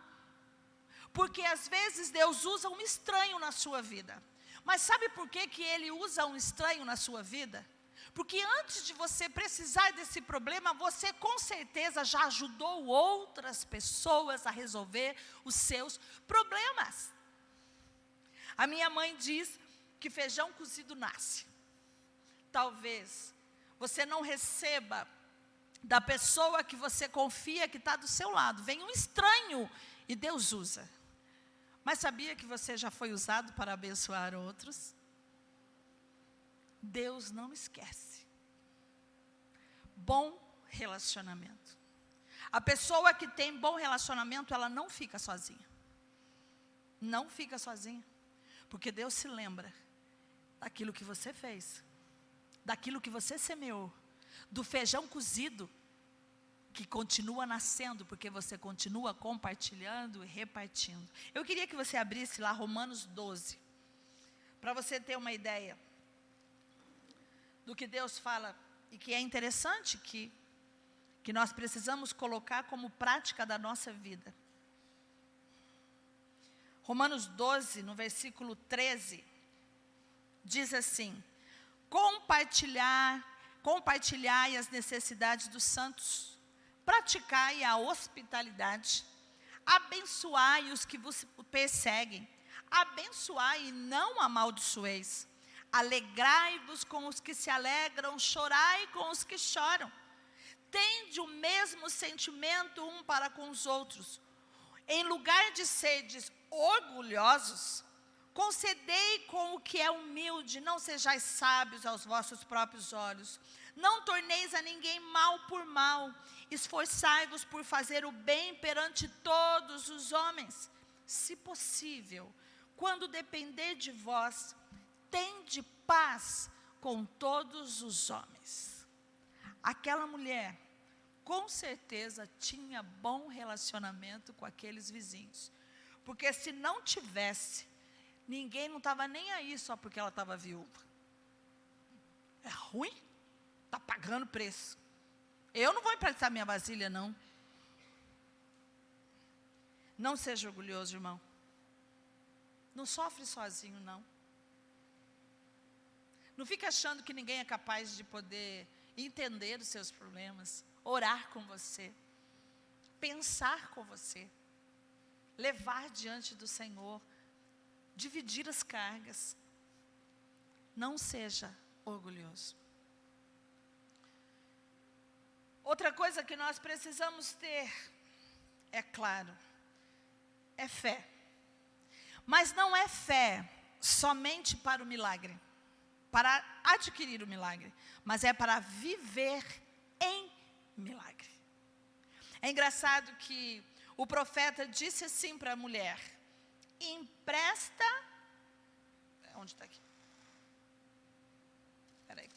Speaker 1: Porque às vezes Deus usa um estranho na sua vida. Mas sabe por que Ele usa um estranho na sua vida? Porque antes de você precisar desse problema, você com certeza já ajudou outras pessoas a resolver os seus problemas. A minha mãe diz que feijão cozido nasce. Talvez você não receba da pessoa que você confia que está do seu lado. Vem um estranho e Deus usa. Mas sabia que você já foi usado para abençoar outros? Deus não esquece. Bom relacionamento. A pessoa que tem bom relacionamento, ela não fica sozinha. Não fica sozinha. Porque Deus se lembra daquilo que você fez, daquilo que você semeou, do feijão cozido, que continua nascendo, porque você continua compartilhando e repartindo. Eu queria que você abrisse lá Romanos 12, para você ter uma ideia do que Deus fala, e que é interessante que nós precisamos colocar como prática da nossa vida. Romanos 12, no versículo 13, diz assim, compartilhai as necessidades dos santos, praticai a hospitalidade, abençoai os que vos perseguem, abençoai e não amaldiçoeis, Alegrai-vos com os que se alegram, chorai com os que choram. Tende o mesmo sentimento um para com os outros. Em lugar de serdes orgulhosos, concedei com o que é humilde, não sejais sábios aos vossos próprios olhos. Não torneis a ninguém mal por mal, esforçai-vos por fazer o bem perante todos os homens. Se possível, quando depender de vós, tende paz com todos os homens. Aquela mulher, com certeza, tinha bom relacionamento com aqueles vizinhos. Porque se não tivesse, ninguém não estava nem aí só porque ela estava viúva. É ruim? Está pagando preço. Eu não vou emprestar minha vasilha, não. Não seja orgulhoso, irmão. Não sofre sozinho, não. Não fique achando que ninguém é capaz de poder entender os seus problemas, orar com você, pensar com você, levar diante do Senhor, dividir as cargas. Não seja orgulhoso. Outra coisa que nós precisamos ter, é claro, é fé. Mas não é fé somente para o milagre, para adquirir o milagre, mas é para viver em milagre. É engraçado que o profeta disse assim para a mulher: empresta, onde está aqui? Espera aí.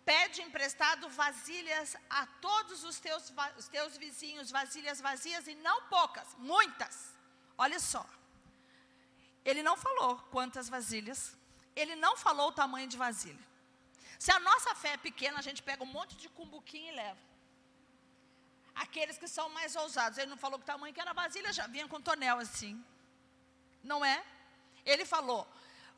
Speaker 1: Pede emprestado vasilhas a todos os teus vizinhos, vasilhas vazias e não poucas, muitas. Olha só, ele não falou quantas vasilhas, ele não falou o tamanho de vasilha. Se a nossa fé é pequena, a gente pega um monte de cumbuquinho e leva. Aqueles que são mais ousados, ele não falou que o tamanho que era a vasilha, já vinha com tonel assim. Não é? Ele falou,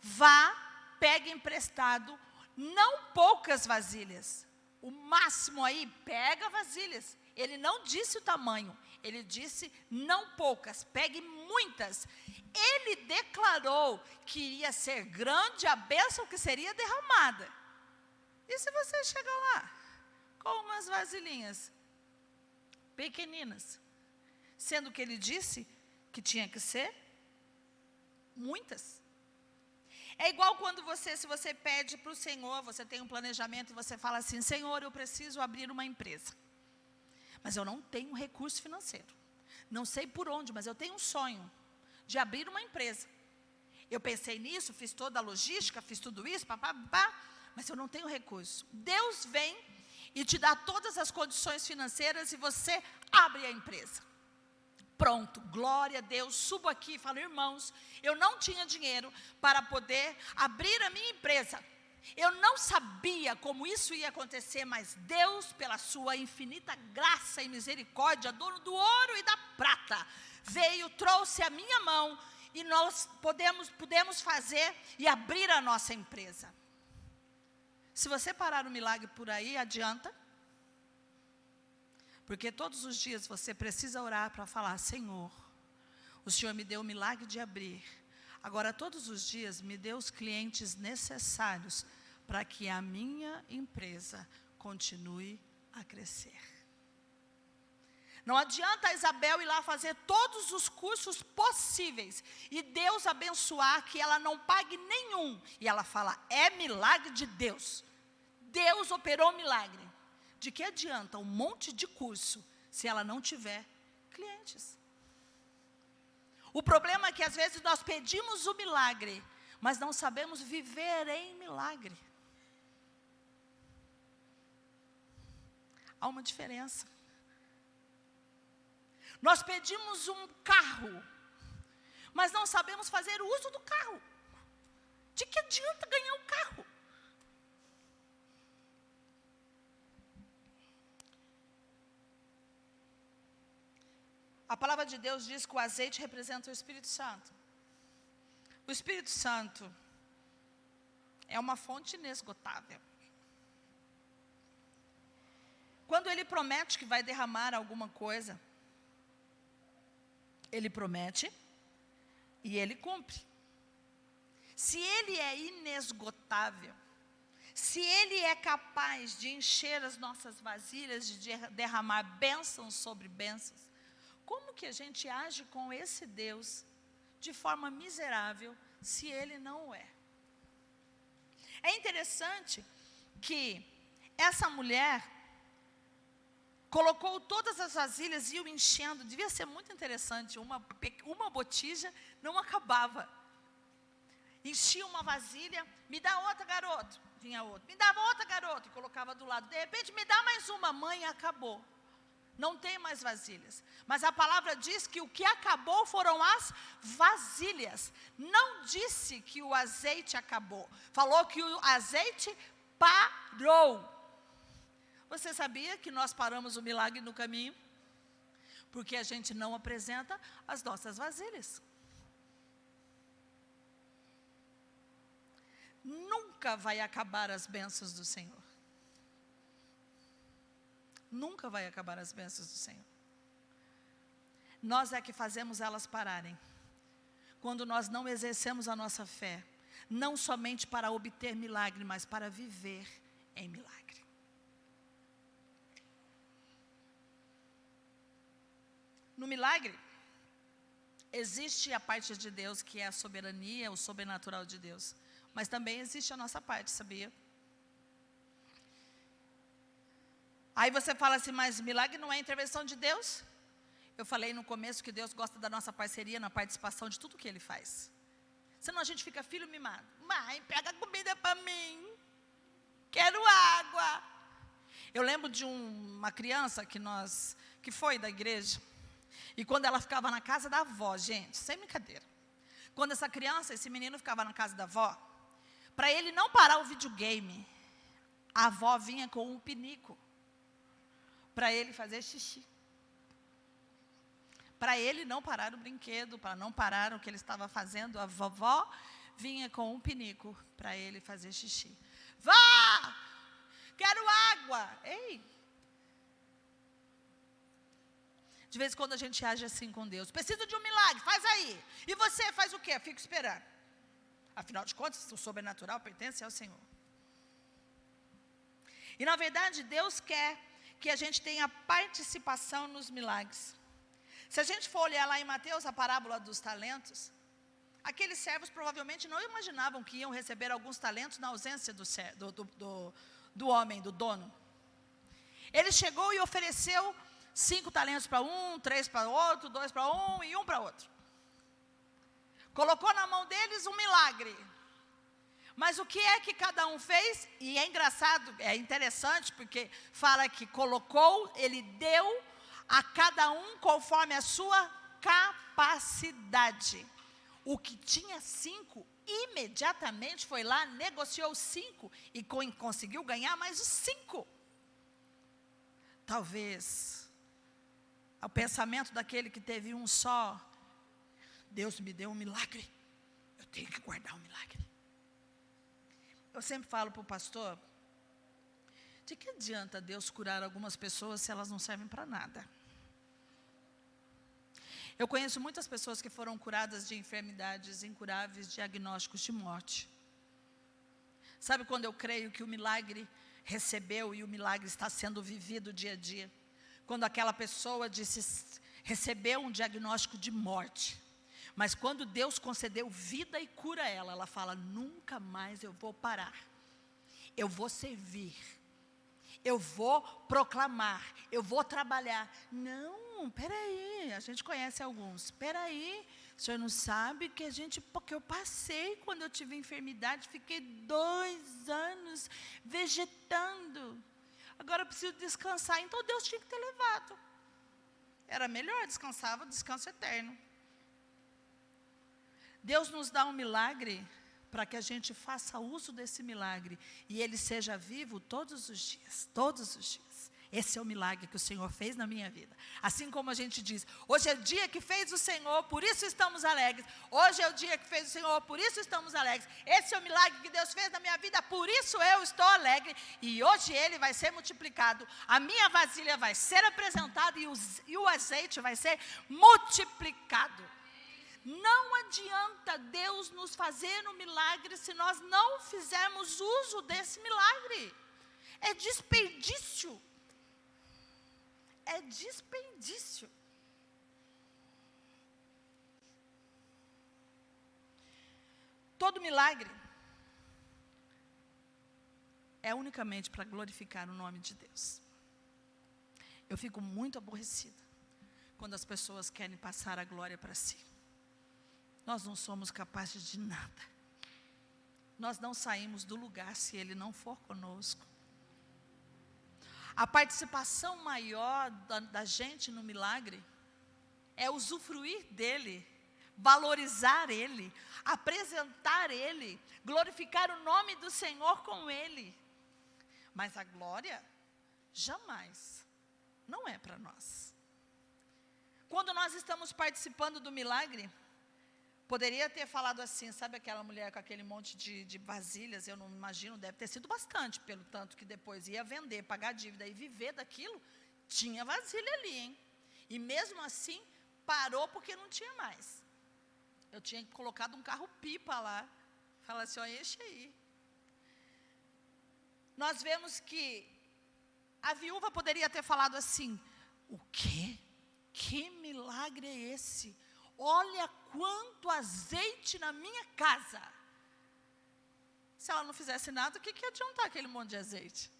Speaker 1: vá, pegue emprestado, não poucas vasilhas. O máximo aí, pega vasilhas. Ele não disse o tamanho, ele disse não poucas, pegue muitas. Ele declarou que iria ser grande a bênção que seria derramada. E se você chegar lá com umas vasilhinhas pequeninas, sendo que ele disse que tinha que ser muitas. É igual quando se você pede para o Senhor, você tem um planejamento e você fala assim, Senhor, eu preciso abrir uma empresa, mas eu não tenho recurso financeiro, não sei por onde, mas eu tenho um sonho de abrir uma empresa. Eu pensei nisso, fiz toda a logística, fiz tudo isso, mas eu não tenho recurso. Deus vem e te dá todas as condições financeiras e você abre a empresa. Pronto, glória a Deus, subo aqui e falo, irmãos, eu não tinha dinheiro para poder abrir a minha empresa. Eu não sabia como isso ia acontecer, mas Deus, pela sua infinita graça e misericórdia, dono do ouro e da prata, veio, trouxe a minha mão e nós pudemos fazer e abrir a nossa empresa. Se você parar o milagre por aí, adianta. Porque todos os dias você precisa orar para falar, Senhor, o Senhor me deu o milagre de abrir. Agora todos os dias me dê os clientes necessários para que a minha empresa continue a crescer. Não adianta a Isabel ir lá fazer todos os cursos possíveis e Deus abençoar que ela não pague nenhum. E ela fala, é milagre de Deus. Deus operou milagre. De que adianta um monte de curso se ela não tiver clientes? O problema é que às vezes nós pedimos o milagre, mas não sabemos viver em milagre. Há uma diferença. Nós pedimos um carro, mas não sabemos fazer uso do carro. De que adianta ganhar um carro? A palavra de Deus diz que o azeite representa o Espírito Santo. O Espírito Santo é uma fonte inesgotável. Quando Ele promete que vai derramar alguma coisa, Ele promete e Ele cumpre. se Ele é inesgotável, se Ele é capaz de encher as nossas vasilhas, de derramar bênçãos sobre bênçãos, como que a gente age com esse Deus de forma miserável, se Ele não o é? É interessante que essa mulher colocou todas as vasilhas e iam enchendo. Devia ser muito interessante, uma botija não acabava. Enchia uma vasilha, me dá outra, garoto. Vinha outro, me dava outra, garoto, e colocava do lado. De repente, me dá mais uma, mãe, acabou. Não tem mais vasilhas. Mas a palavra diz que o que acabou foram as vasilhas. Não disse que o azeite acabou. Falou que o azeite parou. Você sabia que nós paramos o milagre no caminho? Porque a gente não apresenta as nossas vasilhas. Nunca vai acabar as bênçãos do Senhor. Nunca vai acabar as bênçãos do Senhor. Nós é que fazemos elas pararem. Quando nós não exercemos a nossa fé, não somente para obter milagre, mas para viver em milagre. No milagre, existe a parte de Deus, que é a soberania, o sobrenatural de Deus. Mas também existe a nossa parte, sabia? Aí você fala assim, mas milagre não é intervenção de Deus? Eu falei no começo que Deus gosta da nossa parceria, na participação de tudo que Ele faz. Senão a gente fica filho mimado. Mãe, pega comida para mim. Quero água. Eu lembro de uma criança que foi da igreja. E quando ela ficava na casa da avó, gente, sem brincadeira. Quando esse menino ficava na casa da avó, para ele não parar o videogame, a avó vinha com um pinico para ele fazer xixi. Para ele não parar o brinquedo, para não parar o que ele estava fazendo, a vovó vinha com um pinico para ele fazer xixi. Vá! Quero água! Ei! De vez em quando a gente age assim com Deus. Preciso de um milagre, faz aí. E você faz o quê? Fico esperando. Afinal de contas, o sobrenatural pertence ao Senhor. E na verdade, Deus quer que a gente tenha participação nos milagres. Se a gente for olhar lá em Mateus, a parábola dos talentos, aqueles servos provavelmente não imaginavam que iam receber alguns talentos na ausência do homem, do dono. Ele chegou e ofereceu 5 talentos para um, 3 para outro, 2 para um e 1 para outro. Colocou na mão deles um milagre. Mas o que é que cada um fez? E é engraçado, é interessante, porque fala que colocou, ele deu a cada um conforme a sua capacidade. O que tinha 5, imediatamente foi lá, negociou 5 e conseguiu ganhar mais os 5. Talvez o pensamento daquele que teve um só: Deus me deu um milagre, eu tenho que guardar o milagre. Eu sempre falo para o pastor, de que adianta Deus curar algumas pessoas se elas não servem para nada? Eu conheço muitas pessoas que foram curadas de enfermidades incuráveis, diagnósticos de morte. Sabe quando eu creio que o milagre recebeu e o milagre está sendo vivido dia a dia? Quando aquela pessoa recebeu um diagnóstico de morte, mas quando Deus concedeu vida e cura a ela, ela fala: nunca mais eu vou parar, eu vou servir, eu vou proclamar, eu vou trabalhar. Não, peraí, a gente conhece alguns. Peraí, o senhor não sabe porque eu passei quando eu tive enfermidade, fiquei 2 anos vegetando. Agora eu preciso descansar. Então Deus tinha que ter levado. Era melhor, descansava, descanso eterno. Deus nos dá um milagre para que a gente faça uso desse milagre e ele seja vivo todos os dias, todos os dias. Esse é o milagre que o Senhor fez na minha vida. Assim como a gente diz, hoje é o dia que fez o Senhor, por isso estamos alegres. Hoje é o dia que fez o Senhor, por isso estamos alegres. Esse é o milagre que Deus fez na minha vida, por isso eu estou alegre. E hoje ele vai ser multiplicado. A minha vasilha vai ser apresentada e o azeite vai ser multiplicado. não adianta Deus nos fazer um milagre se nós não fizermos uso desse milagre. É desperdício. É desperdício. Todo milagre é unicamente para glorificar o nome de Deus. Eu fico muito aborrecida quando as pessoas querem passar a glória para si. Nós não somos capazes de nada. Nós não saímos do lugar se Ele não for conosco. A participação maior da gente no milagre é usufruir dele, valorizar ele, apresentar ele, glorificar o nome do Senhor com ele. Mas a glória, jamais, não é para nós. Quando nós estamos participando do milagre, poderia ter falado assim, sabe aquela mulher com aquele monte de vasilhas, eu não imagino, deve ter sido bastante, pelo tanto que depois ia vender, pagar dívida e viver daquilo, tinha vasilha ali, hein? E mesmo assim, parou porque não tinha mais. Eu tinha colocado um carro-pipa lá, fala assim, ó, enche aí. Nós vemos que a viúva poderia ter falado assim, o quê? Que milagre é esse? Olha quanto azeite na minha casa. Se ela não fizesse nada, o que ia adiantar aquele monte de azeite?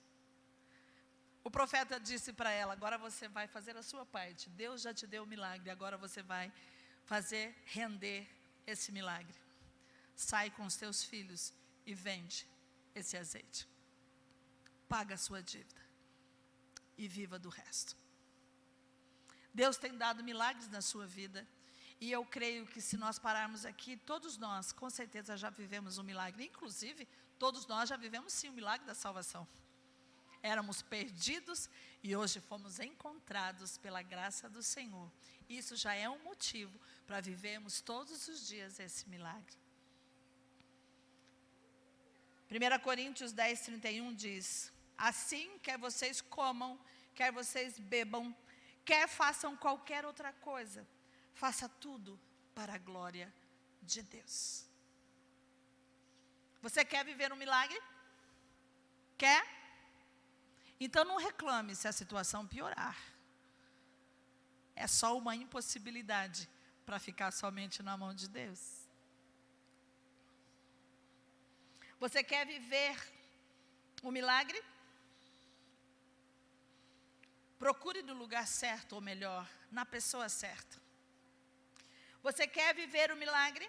Speaker 1: O profeta disse para ela, agora você vai fazer a sua parte. Deus já te deu o milagre, agora você vai fazer render esse milagre. Sai com os teus filhos e vende esse azeite. Paga a sua dívida e viva do resto. Deus tem dado milagres na sua vida. E eu creio que se nós pararmos aqui, todos nós, com certeza, já vivemos um milagre. Inclusive, todos nós já vivemos sim o milagre da salvação. Éramos perdidos e hoje fomos encontrados pela graça do Senhor. Isso já é um motivo para vivermos todos os dias esse milagre. 1 Coríntios 10, 31 diz, assim, quer vocês comam, quer vocês bebam, quer façam qualquer outra coisa, faça tudo para a glória de Deus. Você quer viver um milagre? Quer? Então não reclame se a situação piorar. É só uma impossibilidade para ficar somente na mão de Deus. Você quer viver um milagre? Procure no lugar certo, ou melhor, na pessoa certa. Você quer viver o milagre?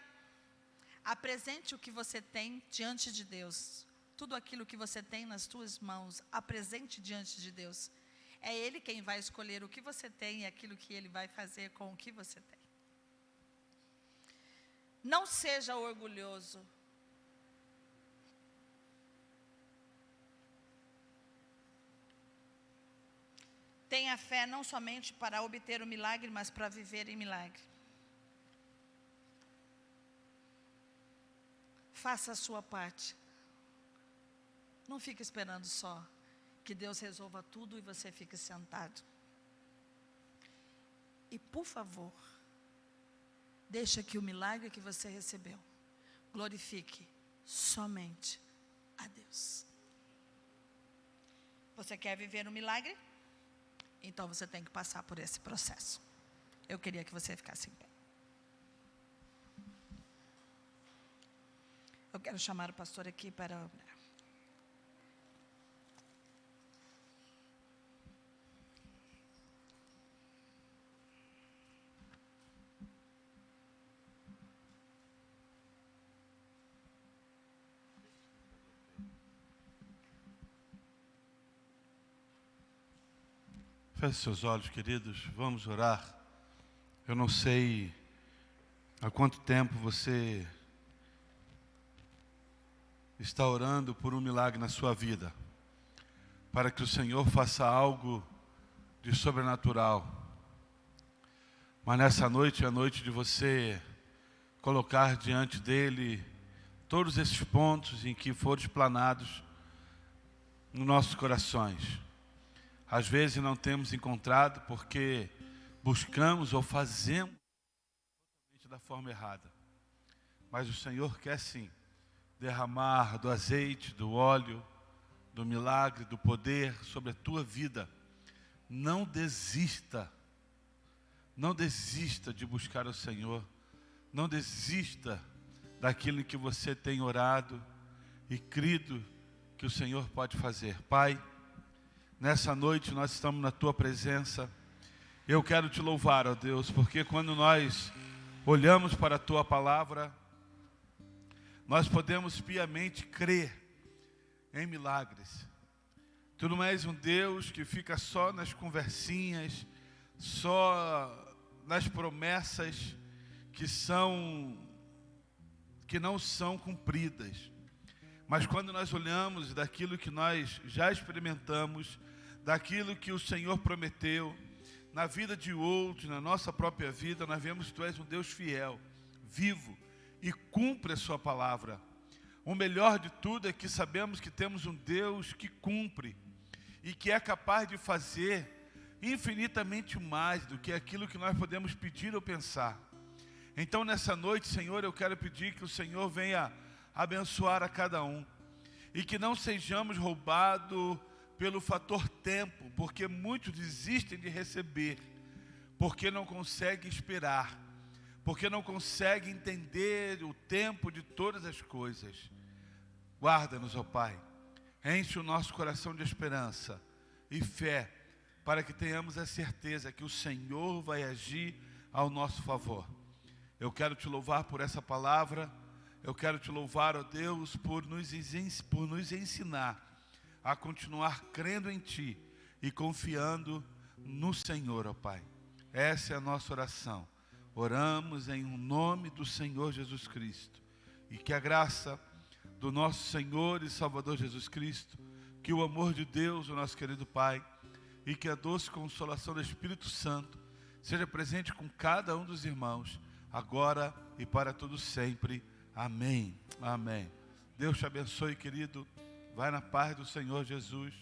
Speaker 1: Apresente o que você tem diante de Deus. Tudo aquilo que você tem nas suas mãos, apresente diante de Deus. É Ele quem vai escolher o que você tem e aquilo que Ele vai fazer com o que você tem. Não seja orgulhoso. Tenha fé não somente para obter o milagre, mas para viver em milagre. Faça a sua parte. Não fique esperando só que Deus resolva tudo e você fique sentado. E por favor, deixa que o milagre que você recebeu glorifique somente a Deus. Você quer viver um milagre? Então você tem que passar por esse processo. Eu queria que você ficasse em pé. Eu quero chamar o pastor aqui para orar.
Speaker 2: Feche seus olhos, queridos, vamos orar. Eu não sei há quanto tempo você está orando por um milagre na sua vida, para que o Senhor faça algo de sobrenatural. Mas nessa noite é a noite de você colocar diante dEle todos esses pontos em que foram explanados nos nossos corações. Às vezes não temos encontrado porque buscamos ou fazemos da da forma errada. Mas o Senhor quer sim derramar do azeite, do óleo, do milagre, do poder sobre a tua vida. Não desista. Não desista de buscar o Senhor. Não desista daquilo que você tem orado e crido que o Senhor pode fazer. Pai, nessa noite nós estamos na tua presença. Eu quero te louvar, ó Deus, porque quando nós olhamos para a tua palavra, nós podemos piamente crer em milagres. Tu não és um Deus que fica só nas conversinhas, só nas promessas que não são cumpridas. Mas quando nós olhamos daquilo que nós já experimentamos, daquilo que o Senhor prometeu, na vida de outros, na nossa própria vida, nós vemos que tu és um Deus fiel, vivo, e cumpre a sua palavra. O melhor de tudo é que sabemos que temos um Deus que cumpre e que é capaz de fazer infinitamente mais do que aquilo que nós podemos pedir ou pensar. Então nessa noite, Senhor, eu quero pedir que o Senhor venha abençoar a cada um e que não sejamos roubados pelo fator tempo, porque muitos desistem de receber, porque não conseguem esperar, porque não conseguem entender o tempo de todas as coisas. Guarda-nos, ó Pai, enche o nosso coração de esperança e fé, para que tenhamos a certeza que o Senhor vai agir ao nosso favor. Eu quero te louvar por essa palavra, eu quero te louvar, ó Deus, por nos ensinar a continuar crendo em Ti e confiando no Senhor, ó Pai. Essa é a nossa oração. Oramos em nome do Senhor Jesus Cristo. E que a graça do nosso Senhor e Salvador Jesus Cristo, que o amor de Deus, o nosso querido Pai, e que a doce consolação do Espírito Santo seja presente com cada um dos irmãos, agora e para todos sempre. Amém. Amém. Deus te abençoe, querido. Vai na paz do Senhor Jesus.